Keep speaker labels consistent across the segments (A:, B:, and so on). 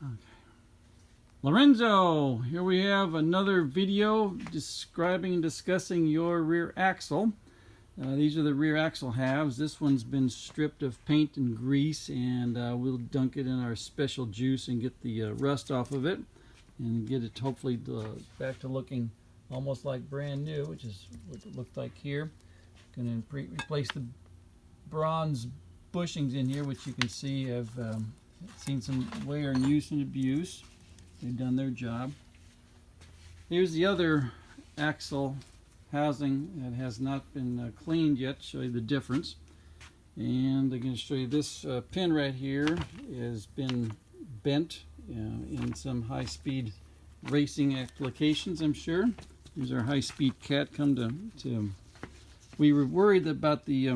A: Okay. Lorenzo, here we have another video describing and discussing your rear axle. These are the rear axle halves. This one's been stripped of paint and grease, and we'll dunk it in our special juice and get the rust off of it and get it hopefully back to looking almost like brand new, which is what it looked like here. Going to replace the bronze bushings in here, which you can see have seen some wear and use and abuse. They've done their job. Here's the other axle housing that has not been cleaned yet. Show you the difference. And I'm going to show you this pin right here has been bent in some high-speed racing applications, I'm sure. Here's our high-speed cat come to. We were worried about the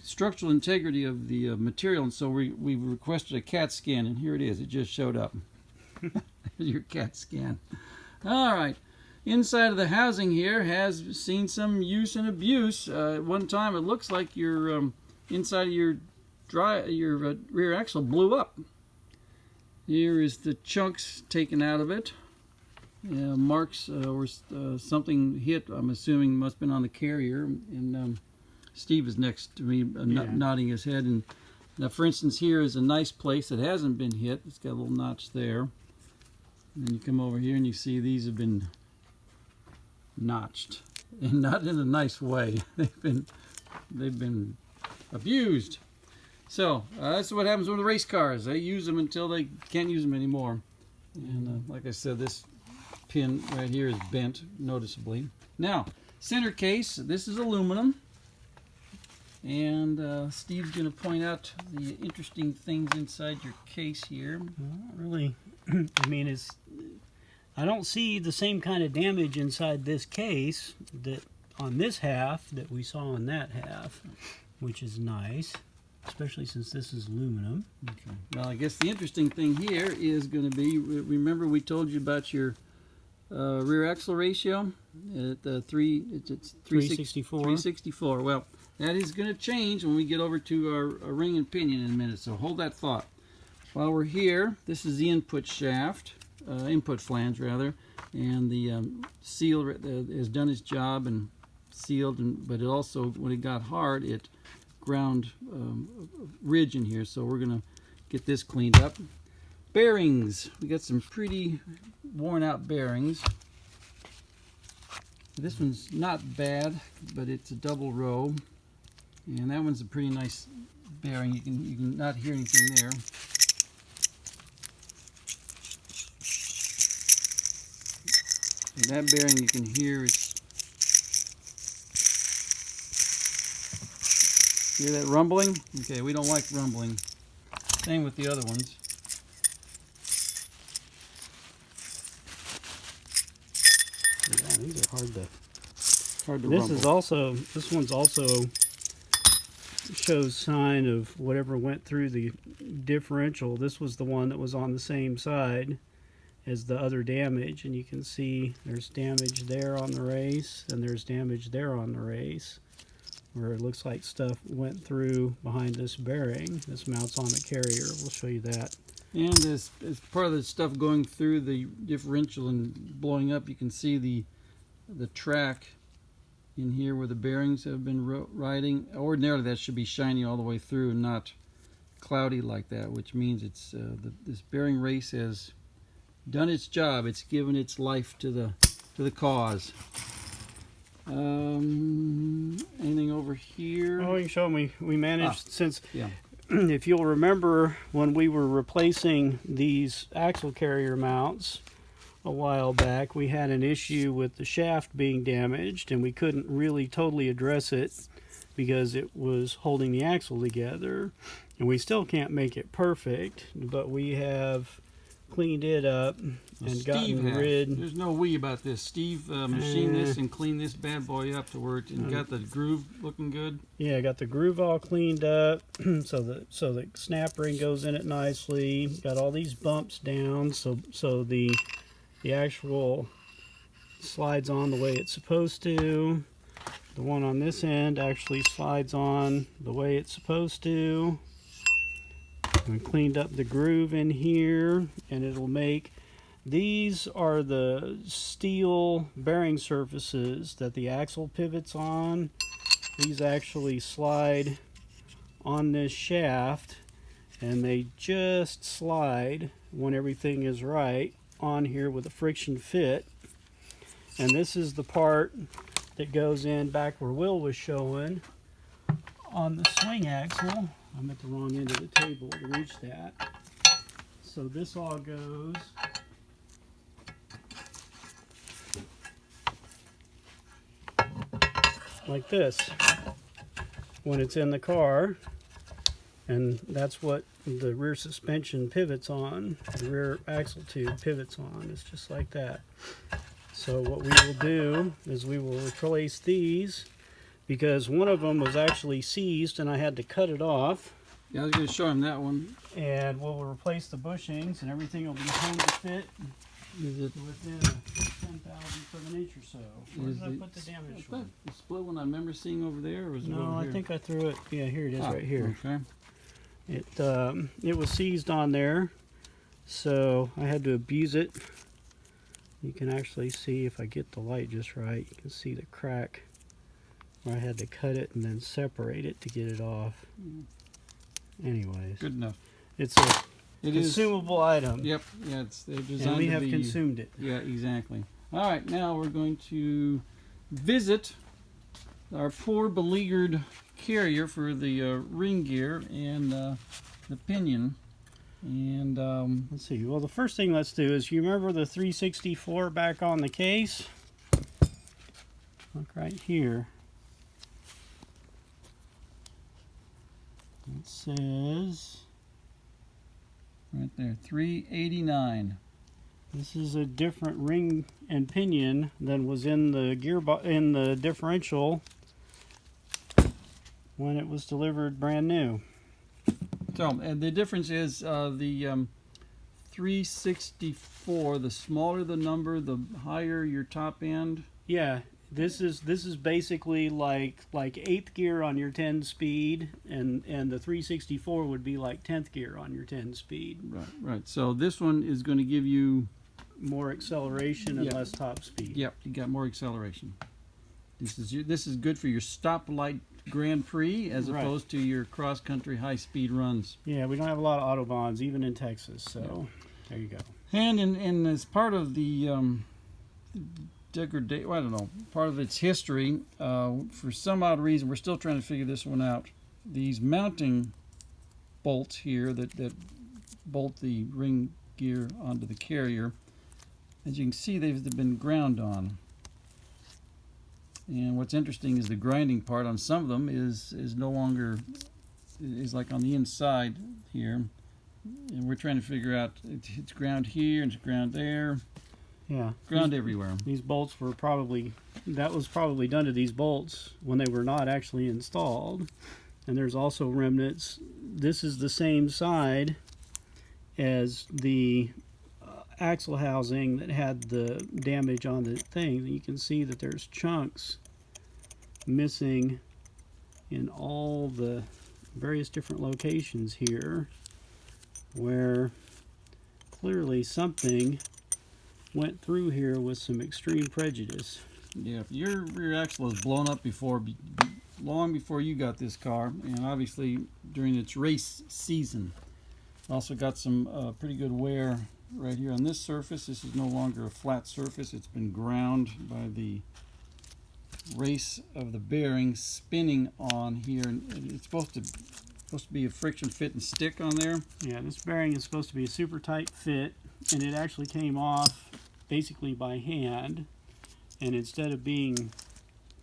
A: structural integrity of the material, and so we requested a CAT scan, and here it is. It just showed up. Your CAT scan. All right. Inside of the housing here has seen some use and abuse. At one time, it looks like your inside of your rear axle blew up. Here is the chunks taken out of it. Marks where something hit. I'm assuming must have been on the carrier. And Steve is next to me, nodding his head. And now, for instance, here is a nice place that hasn't been hit. It's got a little notch there. And you come over here and you see these have been notched, and not in a nice way. They've been abused. So that's what happens with the race cars. They use them until they can't use them anymore. And like I said, this pin right here is bent noticeably. Now, center case. This is aluminum. And Steve's going to point out the interesting things inside your case here.
B: Not really. I mean, I don't see the same kind of damage inside this case that on this half that we saw on that half, which is nice, especially since this is aluminum.
A: Okay. Well, I guess the interesting thing here is going to be, remember we told you about your rear axle ratio at it's
B: 364.
A: 364. Well, that is going to change when we get over to our ring and pinion in a minute, so hold that thought. While we're here, this is the input shaft, input flange rather, and the seal has done its job and sealed, but it also, when it got hard, it ground a ridge in here, so we're going to get this cleaned up. Bearings, we got some pretty worn out bearings. This one's not bad, but it's a double row, and that one's a pretty nice bearing. You can not hear anything there. And that bearing you can hear hear that rumbling? Okay, we don't like rumbling. Same with the other ones.
B: Yeah, these are hard to
A: rumble.
B: This one's also shows sign of whatever went through the differential. This was the one that was on the same side as the other damage, and you can see there's damage there on the race, and there's damage there on the race, where it looks like stuff went through behind this bearing. This mounts on the carrier. We'll show you that.
A: And as part of the stuff going through the differential and blowing up, you can see the track in here where the bearings have been riding. Ordinarily that should be shiny all the way through and not cloudy like that, which means it's this bearing race has done its job. It's given its life to the cause. Anything over here?
B: Oh, you can show me. We managed if you'll remember when we were replacing these axle carrier mounts a while back, we had an issue with the shaft being damaged, and we couldn't really totally address it because it was holding the axle together, and we still can't make it perfect, but we have cleaned it up and gotten rid.
A: There's no we about this. Steve machined this and cleaned this bad boy up to where it got the groove looking good.
B: Yeah, got the groove all cleaned up, so the snap ring goes in it nicely. Got all these bumps down, so the actual slides on the way it's supposed to. The one on this end actually slides on the way it's supposed to. I cleaned up the groove in here, and it'll make, these are the steel bearing surfaces that the axle pivots on. These actually slide on this shaft, and they just slide when everything is right on here with a friction fit. And this is the part that goes in back where Will was showing on the swing axle. I'm at the wrong end of the table to reach that. So this all goes like this when it's in the car, and that's what the rear suspension pivots on. The rear axle tube pivots on. It's just like that. So what we will do is we will replace these, because one of them was actually seized and I had to cut it off.
A: Yeah, I was going to show him that one.
B: And we'll replace the bushings, and everything will be honed to fit within a 10,000th of an inch or so. Where did I put the damage one?
A: The split one I remember seeing over there, or was it
B: No,
A: over here?
B: I think I threw it. Yeah, here it is, right here.
A: Okay.
B: It was seized on there, so I had to abuse it. You can actually see, if I get the light just right, you can see the crack where I had to cut it and then separate it to get it off. Anyways,
A: Good enough.
B: it's a
A: It
B: consumable item.
A: Yep. Yeah, they're designed
B: And we
A: to
B: have
A: be,
B: consumed it.
A: Yeah, exactly. All right, now we're going to visit our poor beleaguered carrier for the ring gear and the pinion. And
B: Let's see. Well, the first thing let's do is, you remember the 364 back on the case? Look right here. It says
A: right there, 389.
B: this is a different ring and pinion than was in the in the differential when it was delivered brand new.
A: So, and the difference is the 364. The smaller the number, the higher your top end.
B: Yeah, this is basically like 8th gear on your 10 speed, and the 364 would be like 10th gear on your 10 speed.
A: Right. So this one is going to give you
B: More acceleration and less top speed.
A: Yep, you got more acceleration. This is good for your stoplight Grand Prix as opposed to your cross country high speed runs.
B: Yeah, we don't have a lot of autobahns even in Texas, so there you go.
A: And in as part of the degradation, I don't know, part of its history, for some odd reason, we're still trying to figure this one out. These mounting bolts here that bolt the ring gear onto the carrier, as you can see, they've been ground on. And what's interesting is the grinding part on some of them is no longer, is like on the inside here. And we're trying to figure out, it's ground here and it's ground there.
B: Yeah.
A: Ground everywhere.
B: These bolts were probably, that was probably done to these bolts when they were not actually installed. And there's also remnants. This is the same side as the axle housing that had the damage on the thing. You can see that there's chunks missing in all the various different locations here, where clearly something went through here with some extreme prejudice.
A: Yeah, if your rear axle was blown up before, long before you got this car, and obviously during its race season. Also got some pretty good wear right here on this surface. This is no longer a flat surface. It's been ground by the race of the bearing spinning on here. And it's supposed to be a friction fit and stick on there.
B: Yeah, this bearing is supposed to be a super tight fit, and it actually came off basically by hand. And instead of being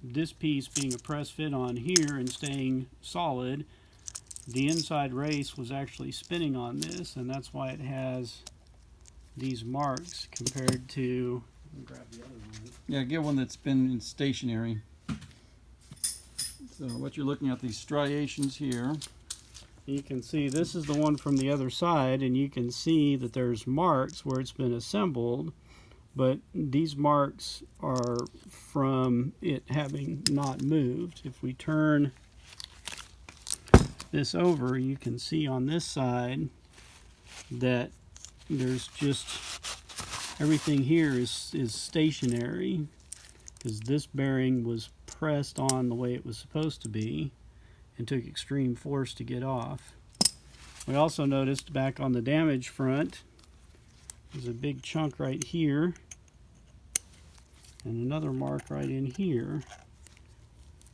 B: this piece being a press fit on here and staying solid, the inside race was actually spinning on this, and that's why it has these marks compared to, grab the other one.
A: Yeah, get one that's been stationary. So what you're looking at, these striations here.
B: You can see this is the one from the other side, and you can see that there's marks where it's been assembled, but these marks are from it having not moved. If we turn this over, you can see on this side that there's just everything here is stationary, because this bearing was pressed on the way it was supposed to be and took extreme force to get off. We also noticed back on the damage front, there's a big chunk right here and another mark right in here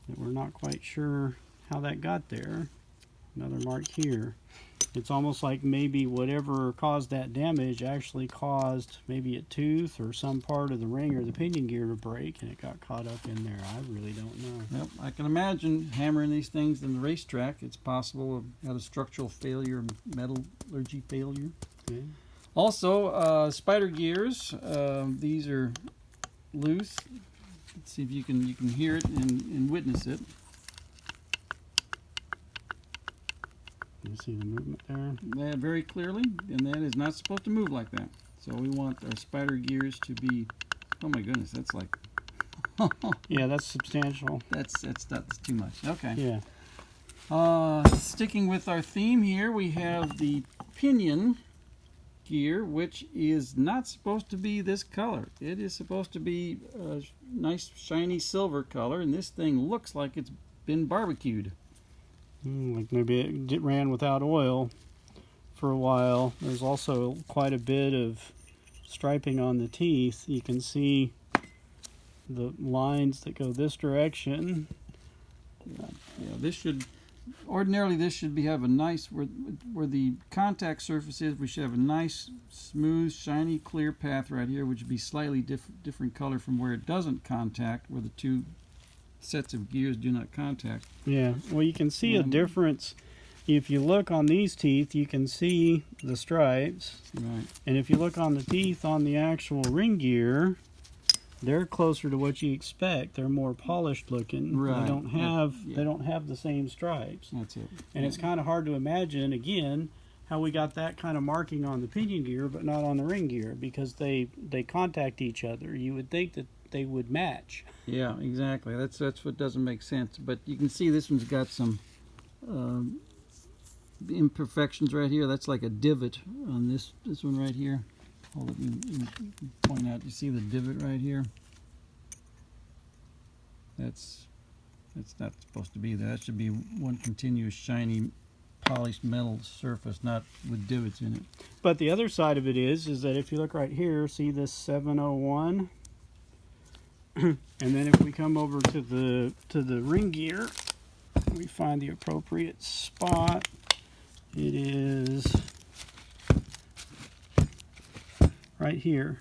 B: that we're not quite sure how that got there. Another mark here. It's almost like maybe whatever caused that damage actually caused maybe a tooth or some part of the ring or the pinion gear to break, and it got caught up in there. I really don't know.
A: Yep, I can imagine hammering these things in the racetrack. It's possible to have a structural failure, metallurgy failure.
B: Okay.
A: Also, spider gears. These are loose. Let's see if you can hear it and witness it.
B: You see the movement there?
A: That very clearly, and that is not supposed to move like that. So we want our spider gears to be, oh my goodness, that's like,
B: yeah, that's substantial.
A: that's too much. Okay.
B: Yeah.
A: Sticking with our theme here, we have the pinion gear, which is not supposed to be this color. It is supposed to be a nice shiny silver color, and this thing looks like it's been barbecued.
B: Like maybe it ran without oil for a while. There's also quite a bit of striping on the teeth. You can see the lines that go this direction.
A: Yeah, this should ordinarily have a nice where the contact surface is. We should have a nice, smooth, shiny, clear path right here, which would be slightly different color from where it doesn't contact, where the two sets of gears do not contact.
B: Yeah, well, you can see a difference. If you look on these teeth, you can see the stripes.
A: Right.
B: And if you look on the teeth on the actual ring gear, they're closer to what you expect. They're more polished looking.
A: Right.
B: They don't have the same stripes.
A: That's it.
B: And it's kind of hard to imagine again how we got that kind of marking on the pinion gear but not on the ring gear, because they contact each other. You would think that they would match.
A: Yeah, exactly. That's what doesn't make sense. But you can see this one's got some imperfections right here. That's like a divot on this one right here. Hold it, let me point out. You see the divot right here? That's not supposed to be there. That should be one continuous shiny polished metal surface, not with divots in it.
B: But the other side of it is that if you look right here, see this 701? And then if we come over to the ring gear, we find the appropriate spot. It is right here,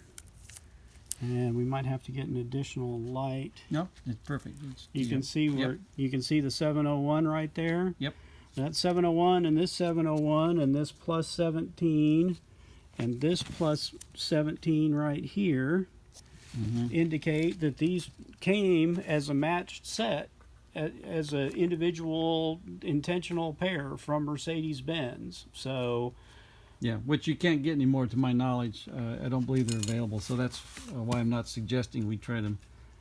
B: and we might have to get an additional light.
A: No, it's perfect.
B: You can see where you can see the 701 right there.
A: Yep.
B: That 701 and this 701 and this plus 17 and this plus 17 right here indicate that these came as a matched set, as an individual intentional pair from Mercedes-Benz. So
A: yeah, which you can't get anymore to my knowledge. I don't believe they're available, so that's why I'm not suggesting we try to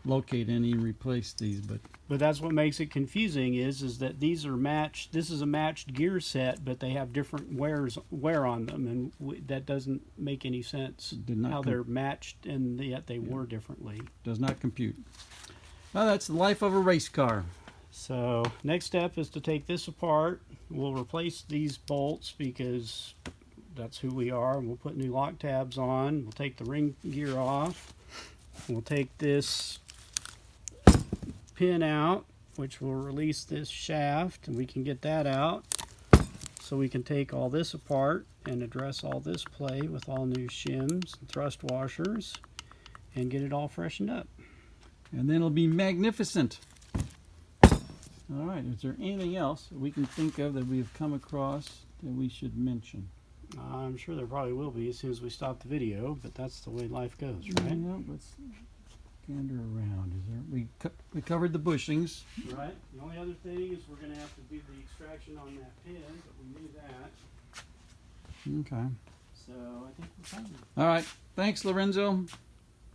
A: locate any and replace these. But
B: that's what makes it confusing is that these are matched. This is a matched gear set, but they have different wear on them, and that doesn't make any sense how they're matched and yet they were differently.
A: Does not compute. Well, that's the life of a race car.
B: So next step is to take this apart. We'll replace these bolts because that's who we are. We'll put new lock tabs on. We'll take the ring gear off. We'll take this pin out, which will release this shaft, and we can get that out. So we can take all this apart and address all this play with all new shims and thrust washers and get it all freshened up.
A: And then it'll be magnificent. All right, is there anything else we can think of that we've come across that we should mention?
B: I'm sure there probably will be as soon as we stop the video, but that's the way life goes, right?
A: Yeah, let's gander around. We covered the bushings.
B: Right. The only other thing is we're going to have to do the extraction on that pin, but we knew that.
A: Okay.
B: So I think we're fine.
A: All right. Thanks, Lorenzo.